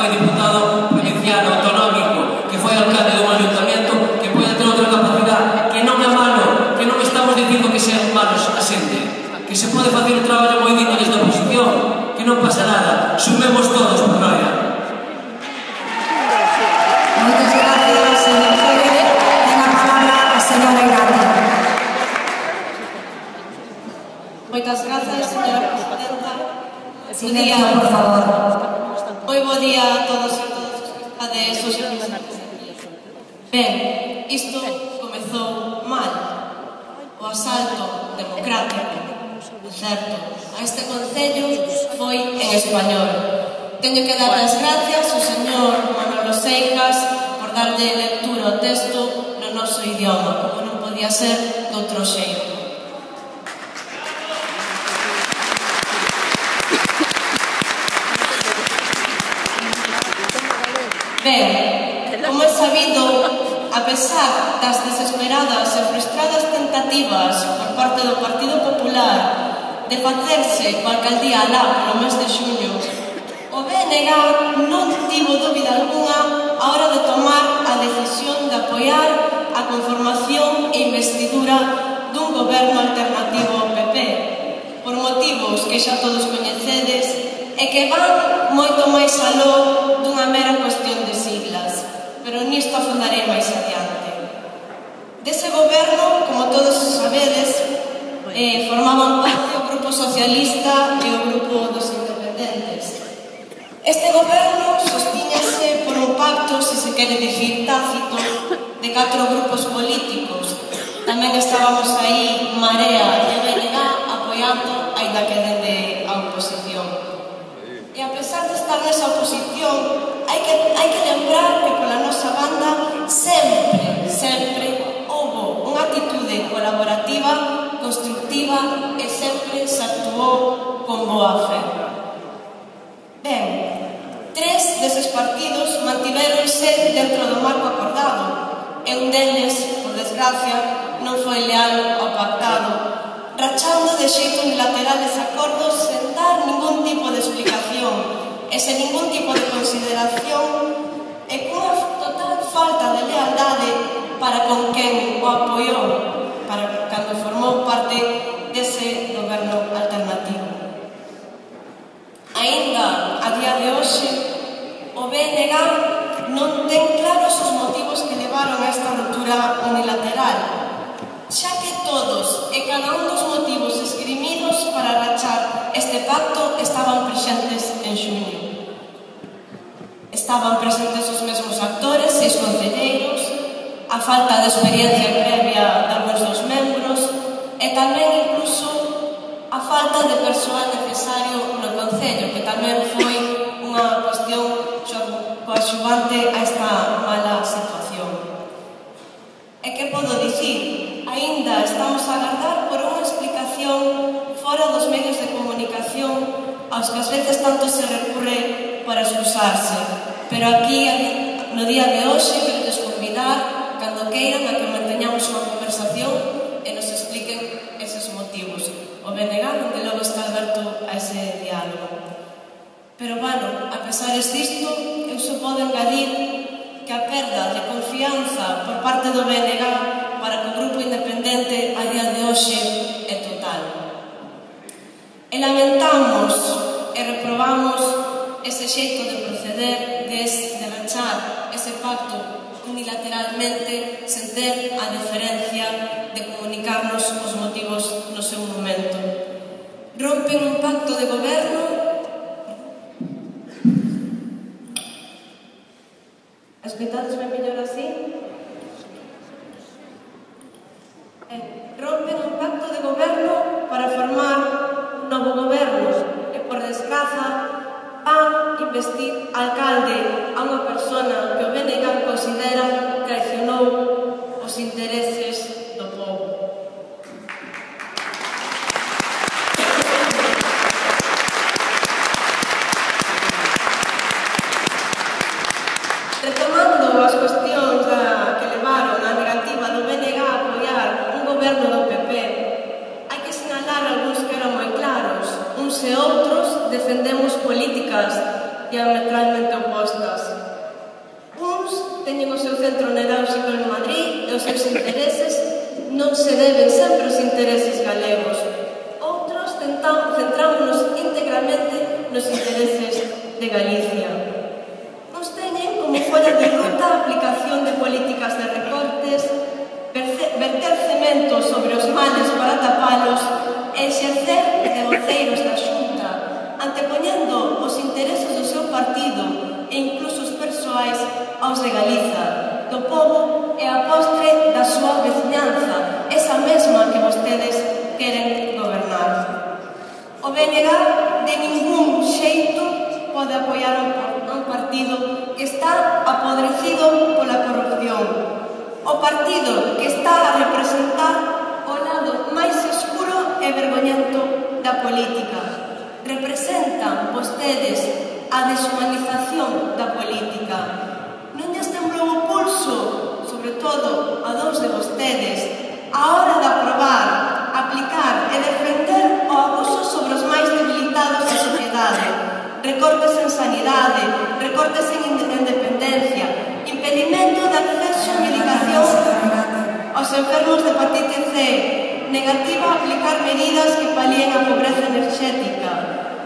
foi diputado provincial autonómico, que foi alcalde dun ayuntamiento, que pode ter outra capacidade, que non é malo, que non estamos dicindo que sean malos a xente, que se pode facer un traballo moi digno desde a oposición, que non pasa nada, sumemos todos por noia. Moitas gracias, señor Pérez. Ten a palabra a señora Irati. Moitas grazas, señora presidenta. Silencio, por favor. Moi bo día a todos e todas os que estades hoxe presentes. Ben, isto comezou mal. O asalto democrático, certo, a este concello foi en español. Teño que dar as gracias ao señor Manolo Seijas por darlle lectura ao texto no noso idioma, como non podía ser de outro xeito. Ben, como é sabido, a pesar das desesperadas e frustradas tentativas por parte do Partido Popular de facerse coa alcaldía alá polo mes de xuño, o BNG non tivo dúbida algunha a hora de tomar a decisión de apoiar a conformación e investidura dun goberno alternativo ao PP, por motivos que xa todos coñecedes e que van moito máis aló dunha mera cuestión de siglas, pero nisto afondarei máis adiante. Dese goberno, como todos sabedes, formaban parte o Grupo Socialista e o Grupo dos Independentes. Este goberno sostíñase por un pacto, se se quere dicir tácito, de 4 grupos políticos. Tamén estábamos aí Marea e BNG apoiando, aínda que dende a oposición. E a pesar de estar nesa oposición, hai que lembrar que pola nosa banda sempre houbo unha actitude colaborativa, constructiva e sempre se actuou con boa fe. Ben, 3 deses partidos mantivéronse dentro do marco acordado e un deles, por desgracia, non foi leal ao pactado, rachando de xeito unilateral ese acordo sen dar ningún tipo de explicación e sen ningún tipo de consideración e cunha total falta de lealdade para con quen o apoiou, para cando formou parte dese goberno alternativo. Aínda a día de hoxe, o BNG non ten claros os motivos que levaron a esta ruptura unilateral, xa que todos e cada un dos motivos esgrimidos para rachar este pacto estaban presentes en xuño. Estaban presentes os mesmos actores, 6 concelleiros, a falta de experiencia previa de algúns dos membros e tamén incluso a falta de persoal necesario no concello, que tamén foi unha cuestión coaxuvante a esta mala situación. E que podo dicir? Aínda estamos a agardar por unha explicación fora dos medios de comunicación aos que ás veces tanto se recurre para excusarse. Pero aquí, no día de hoxe, queredes convidar, cando queiran, a que manteñamos unha conversación e nos expliquen eses motivos. O BNG, onde logo está aberto a ese diálogo. Pero, bueno, a pesar disto, eu só podo engadir que a perda de confianza por parte do BNG para que o grupo independente a día de hoxe é total. E lamentamos e reprobamos ese xeito de proceder, de rachar ese pacto unilateralmente sen ter a deferencia de comunicarnos os motivos no seu momento. Rompen un pacto de goberno. Escoitadesme mellor así? Rompen un pacto de goberno para formar un novo goberno e, por desgraza, van investir alcalde a unha persona que o BNG considera traicionou os intereses do povo. Retomando as cuestións que levaron a negativa do BNG a apoiar un goberno do PP, hai que sinalar algúns que eran moi claros. Uns e outros defendemos políticas diametralmente opostas. Uns teñen o seu centro neurálxico en Madrid e os seus intereses non se deben sempre aos intereses galegos. Outros centrámonos íntegramente nos intereses de Galicia. Uns teñen como fora de ruta a aplicación de políticas de recortes, verter cemento sobre os males para tapalos e exercer de voceiros da Xunta, antepoñendo os intereses do seu partido e incluso os persoais aos de Galiza, do povo e a postre da súa veciñanza, esa mesma que vostedes queren gobernar. O BNG de ningún xeito pode apoiar un partido que está apodrecido pola corrupción, o partido que está a representar o lado máis escuro e vergoñento da política. Representan vostedes a deshumanización da política. Non lles temblou o pulso, sobre todo a dous de vostedes, a hora de aprobar, aplicar e defender o abuso sobre os máis debilitados da sociedade, recortes en sanidade, recortes en independencia, impedimento de acceso a medicación aos enfermos de hepatite C, negativa a aplicar medidas que palíen a pobreza enerxética,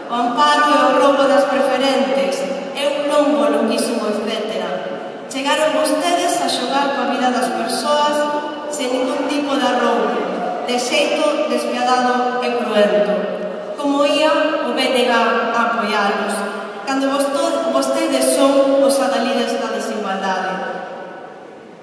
o amparo e o roubo das preferentes, e un longo, longuísimo, etcétera. Chegaron vostedes a xogar coa vida das persoas sen ningún tipo de arroubo, de xeito despiadado e cruento. Como ia o BNG a apoialos, cando vostedes son os adalides da desigualdade.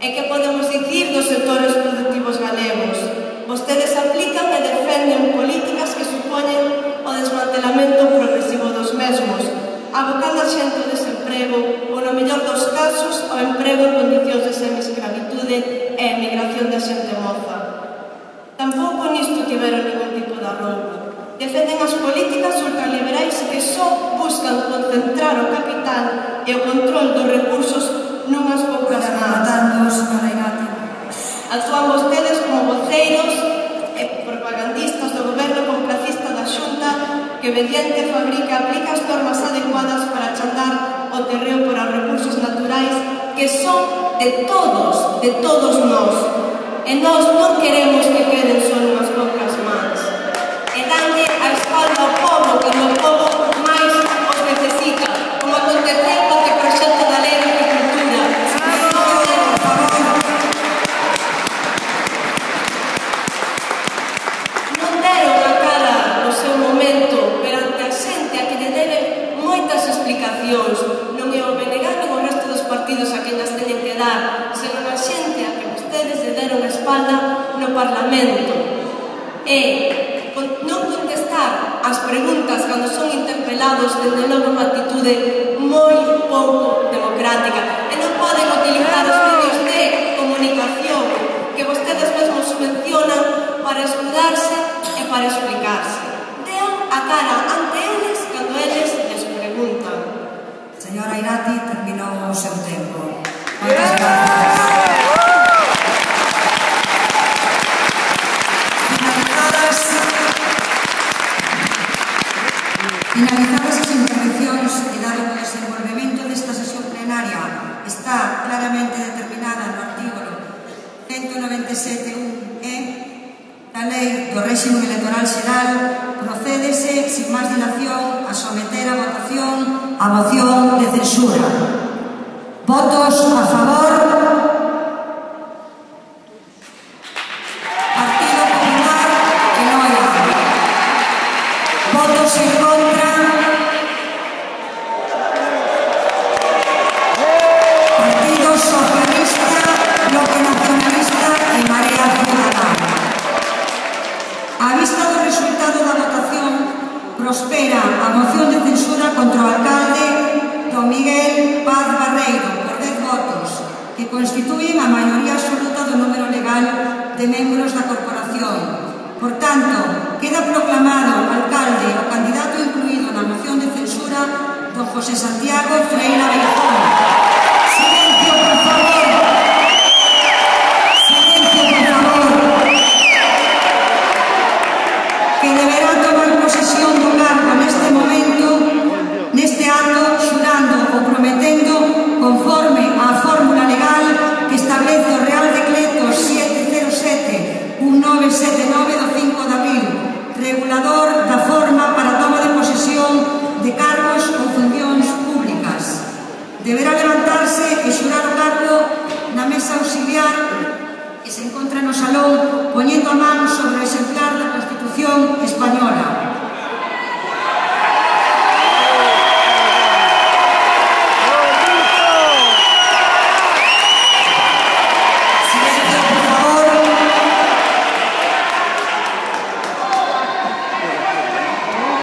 E que podemos dicir dos sectores productivos galegos? Vostedes aplican e defenden políticas que supoñen o desmantelamento progresivo dos mesmos, abocando a xente ao desemprego ou, no mellor dos casos, ao emprego en condicións de semi-escravitude e emigración da xente moza. Tampouco nisto tiveron ningún tipo de arroubo. Defenden as políticas ultraliberais que só buscan concentrar o capital e o control dos recursos nunhas poucas mans. Actúan vostedes como voceiros e propagandistas do goberno complacista da Xunta que obediente fabrica e aplica as normas adecuadas para chantar o terreo por os recursos naturais que son de todos nós. E nós non queremos que queden só unhas poucas mans. E danlle a espalda ao povo, cando o povo máis os necesita, como aconteceu co proxecto da lei de agricultura. Non deron a cara no seu momento perante a xente a que lle deben moitas explicacións. Non é o BNG nin o resto dos partidos a quen as teñen que dar, senón a xente a que vostedes lle deron a espalda no Parlamento. E non contestar as preguntas cando son interpelados dende logo unha actitude moi pouco democrática. E non poden utilizar os medios de comunicación que vostedes mesmos subvencionan para escudarse e para explicarse. Dean a cara ante eles cando eles les preguntan. Señora Irati, terminou o seu tempo. Moitas gracias. Finalizadas as intervencións e dado que o desenvolvemento desta sesión plenaria está claramente determinada no artículo 197.1e da Lei do Réxime Electoral Xeral, procédese, sin máis dilación, a someter a votación a moción de censura. Votos a favor. Partido Popular e Noia. Votos en contra. Partido Socialista, Bloque Nacionalista e Marea Ciudadana. A vista do resultado da votación, prospera a moción de censura contra o alcalde Don Miguel Paz Barreiro por 10 votos, que constituyen a maioría absoluta do número legal de membros da corporación. Por tanto, queda proclamado alcalde o candidato incluído na moción de censura don José Santiago Freira Beijón. Silencio, por favor. Silencio, por favor. Que deberá tomar posesión do cargo neste momento, neste acto, xurando a man sobre o exemplar da Constitución española.